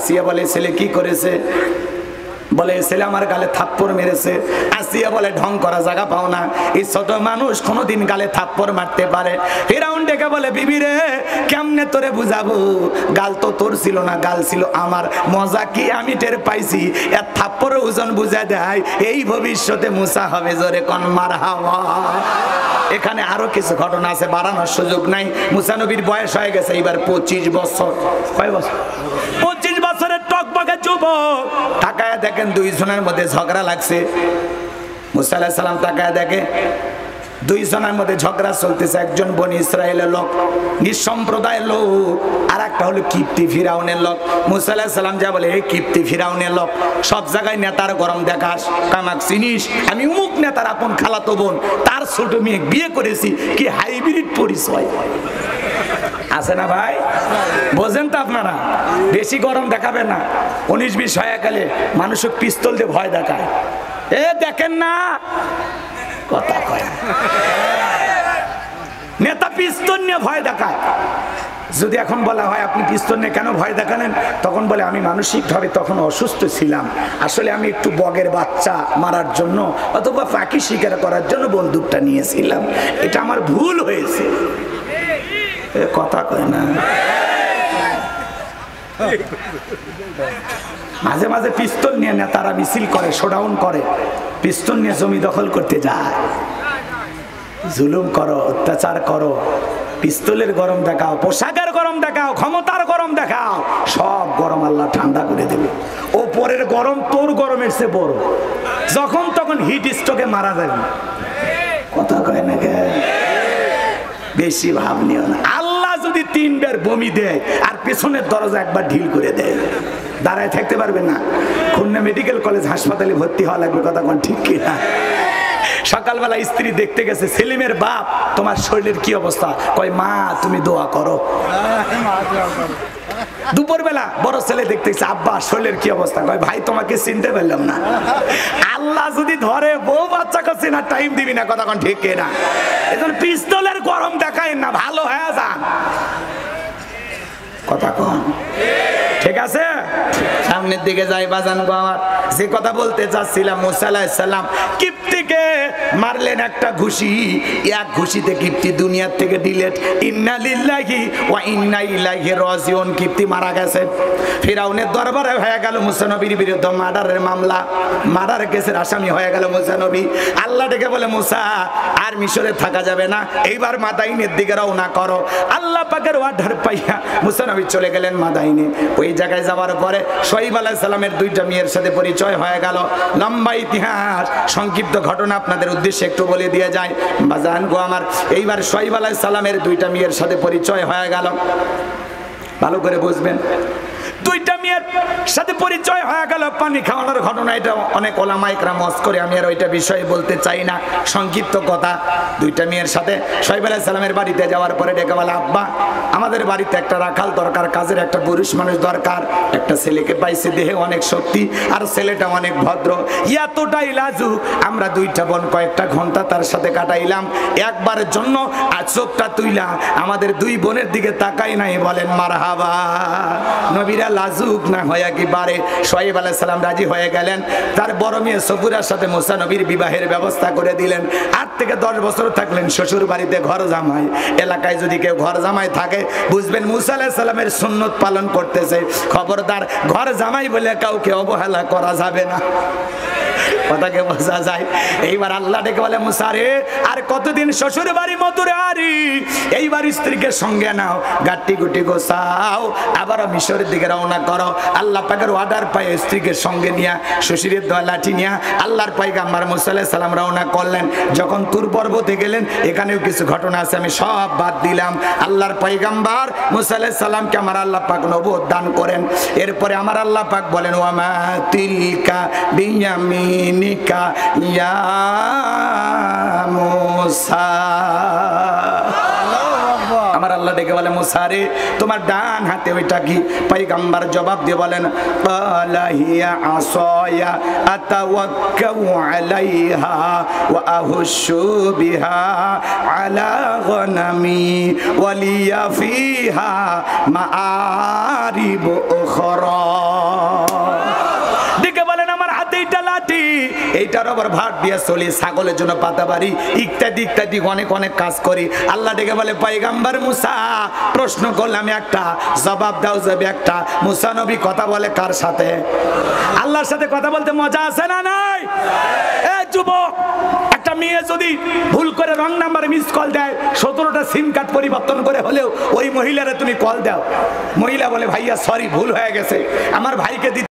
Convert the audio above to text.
আসিয়া বলে ছেলে কি করেছে? বলে ছেলে আমার গালে থাপ্পড় মেরেছে। আসিয়া বলে ঢং করা জায়গা পাও না, এই ছোট মানুষ কোনোদিন গালে থাপ্পড় মারতে পারে? ফিরাউন ডেকে বলে বিবি রে কেমনে তোরে বুঝাবো, গাল তো তোর ছিল না, গাল ছিল আমার। মজা কি আমি টের পাইছি, এর থাপ্পড়ের ওজন বুঝা দেয় এই ভবিষ্যতে মুসা হবে, জোরে কোন মারহাবা। এখানে আরো কিছু ঘটনা আছে, বাড়ানোর সুযোগ নাই। মুসা নবীর বয়স হয়ে গেছে এবার 25 বছর। কয় বছর? 25 বছরের টকবকে যুবক। তাকায় দেখেন দুইজনের মধ্যে ঝগড়া লাগছে। মুসা আলাইহিস সালাম তাকায় দেখে দুইজনের মধ্যে ঝগড়া চলতেছে। একজন বনি ইসরায়েলের লোক, নিঃসম্প্রদায়ের লোক, আর একটা হলো কিপ্তি ফিরাউনের লোক। মুসা আলাইহিস সালাম যা বলে, এই কিপ্তি ফিরাউনের লোক, সব জায়গায় নেতার গরম দেখাস, কামাক চিনিস, আমি উমুক নেতার আপন খালাতো বোন, তার ছোট মেয়ে বিয়ে করেছি, কি হাইব্রিড পরিচয় আছে না ভাই? বোঝেন তো আপনারা? বেশি গরম দেখাবেন না, 19-20 হয়ে গেলে মানুষ পিস্তল দিয়ে ভয় দেখায়। এ দেখেন না, কথা কয় নেতা পিস্তল নিয়ে ভয় দেখায়। যদি এখন বলা হয় আপনি পিস্তল নিয়ে কেন ভয় দেখালেন, তখন বলে আমি মানসিকভাবে তখন অসুস্থ ছিলাম, আসলে আমি একটু বগের বাচ্চা মারার জন্য অথবা পাখি শিকার করার জন্য বন্দুকটা নিয়েছিলাম, এটা আমার ভুল হয়েছে। কথা কয় না। মাঝে মাঝে পিস্তল নিয়ে নেতারা মিছিল করে, শোডাউন করে, পিস্তল নিয়ে জমি দখল করতে যায়। জুলুম করো, অত্যাচার করো, পিস্তলের গরম দেখাও, পোশাকের গরম দেখাও, ক্ষমতার গরম দেখাও, সব গরম আল্লাহ ঠান্ডা করে দেবে। ওপরের গরম তোর গরমের চেয়ে বড়, যখন তখন হিট স্ট্রোকে মারা যাবে। কথা কয় না কে? বেশি ভাব নিও না। আল্লাহ যদি 3 বার বমি দেয় আর পেছনের দরজা একবার ঢিল করে দেয়, দাঁড়ায় থাকতে পারবে না। খুলনা মেডিকেল কলেজ হাসপাতালে ভর্তি হওয়া লাগবে। কথা কোন ঠিক কিনা? সকালবেলা স্ত্রী দেখতে গেছে, সেলিমের বাপ তোমার শরীরের কি অবস্থা? কয় মা তুমি দোয়া করো। দুপুরবেলা বড় ছেলে দেখতে গেছে, আব্বা শরীরের কি অবস্থা? কয় ভাই তোমাকে চিনতে পারলাম না। আল্লাহ যদি ধরে বউ বাচ্চাকে চেনার টাইম দিবি না। কথা কোন ঠিক কিনা? এখন পিস্তলের গরম দেখায় না, ভালো হয়ে যান। কথা কোন ঠিক আছে? সামনের দিকে যাই বাজান গো আমার। যে কথা বলতে চাচ্ছিলাম, মুসা আলাইহিস সালাম কিপ্তিকে মারলেন একটা ঘুষি, এক ঘুষিতে কিপ্তি দুনিয়ার থেকে ডিলেট। ইন্না লিল্লাহি ওয়া ইন্না ইলাইহি রাজিউন। কিপ্তি মারা গেছে। ফিরাউনের দরবারে হয়ে গেল মুসা নবীর বিরুদ্ধে মার্ডারের মামলা, মার্ডার কেসের আসামি হয়ে গেল মুসা নবী। আল্লাহ ডেকে বলে মুসা আর মিশরে থাকা যাবে না, এইবার মাদাইনের দিকে রওনা করো। আল্লাহ পাকের অর্ডার পাইয়া মুসা নবী চলে গেলেন মাদাইনে। ওই জায়গায় যাওয়ার পরে শুআয়ব আলাইহিস সালামের 2টা মেয়ের সাথে পরিচয় হয়ে গেল। লম্বা ইতিহাস, সংক্ষিপ্ত ঘটনা আপনাদের উদ্দেশ্যে একটু বলে দিয়ে যায় বাজান গো আমার। এইবার শুআয়ব আলাইহিস সালামের 2টা মেয়ের সাথে পরিচয় হয়ে গেল, ভালো করে বুঝবেন। 2টা মেয়ের সাথে পরিচয় হয়ে গেল, পানি খাওয়ানোর ঘটনা। এটা অনেক ওলামা ইকরাম ওয়াজ করে, আমি আর ওইটা বিষয়ে বলতে চাই না, সংক্ষিপ্ত কথা। 2টা মেয়ের সাথে শুআয়ব আলাইহিস সালামের বাড়িতে যাওয়ার পরে ডেকে বলে আব্বা আমাদের বাড়িতে একটা রাখাল দরকার, কাজের একটা পুরুষ মানুষ দরকার। একটা ছেলেকে পাইছে, দেহে অনেক শক্তি আর ছেলেটা অনেক ভদ্র, এতটাই লাজুক। আমরা 2টা বোন কয়েকটা ঘন্টা তার সাথে কাটাইলাম, একবারের জন্য চোখটা তুইলা আমাদের 2 বোনের দিকে তাকাই নাই। বলেন মারহাবা। নবীরা লাজুক না হয় একেবারে। শুআয়ব আলাইহিস সালাম রাজি হয়ে গেলেন, তার বড় মেয়ে সফুরার সাথে মুসা নবীর বিবাহের ব্যবস্থা করে দিলেন। 8 থেকে 10 বছর থাকলেন শ্বশুর বাড়িতে ঘর জামাই। এলাকায় যদি কেউ ঘর জামাই থাকে বুঝবেন মুসা আলাইহিস সালামের সুন্নত পালন করতেছে। খবরদার, ঘর জামাই বলে কাউকে অবহেলা করা যাবে না। কথাকে বোঝা যায়। এইবার আল্লাহ ডেকে বলে মুসা রে আর কতদিন শ্বশুর বাড়ি মধুরে আরি, এইবার স্ত্রীকে সঙ্গে নাও, গাটি গুটি গোছাও, আবার মিশরের দিকে রওনা করো। আল্লাহ পাকের অর্ডার পায় স্ত্রীকে সঙ্গে নিয়া, শ্বশুরের দোয়া লাঠি নিয়া আল্লাহর পয়গম্বর মুসা আলাইহিস সালাম রওনা করলেন। যখন তুর পর্বতে গেলেন, এখানেও কিছু ঘটনা আছে, আমি সব বাদ দিলাম। আল্লাহর পয়গম্বর মুসা আলাইহিস সালামকে আমার আল্লাহ পাক নবুয়ত দান করেন। এরপরে আমার আল্লাহ পাক বলেন ওয়ামা তিলকা বিয়ামিনিকা ইয়া মুসা। আমার আল্লাহ ডেকে বলে মুসা রে তোমার ডান হাতে ওইটা কি? পয়গম্বর জবাব দিয়ে বলেন ক্বালা হিয়া আসায়া আতাওয়াক্কাউ আলাইহা ওয়া আহুশু বিহা আলা গনামি ওয়া লিয়া ফিহা মাআরিব উখরা। এইটার আবার ভাত দিয়ে চলি, ছাগলের জন্য পাতা বাড়ি, ইত্যাদি ইত্যাদি অনেক অনেক কাজ করি। আল্লাহ ডেকে বলে পয়গম্বর মুসা প্রশ্ন করলাম একটা, জবাব দাও যাবে একটা। মুসা নবী কথা বলে কার সাথে? আল্লাহর সাথে কথা বলতে মজা আছে না নাই? এ যুবক, একটা মেয়ে যদি ভুল করে রং নাম্বারে মিস কল দেয়, 17টা সিম কার্ড পরিবর্তন করে হলেও ওই মহিলারে তুমি কল দাও, মহিলা বলে ভাইয়া সরি ভুল হয়ে গেছে, আমার ভাইকে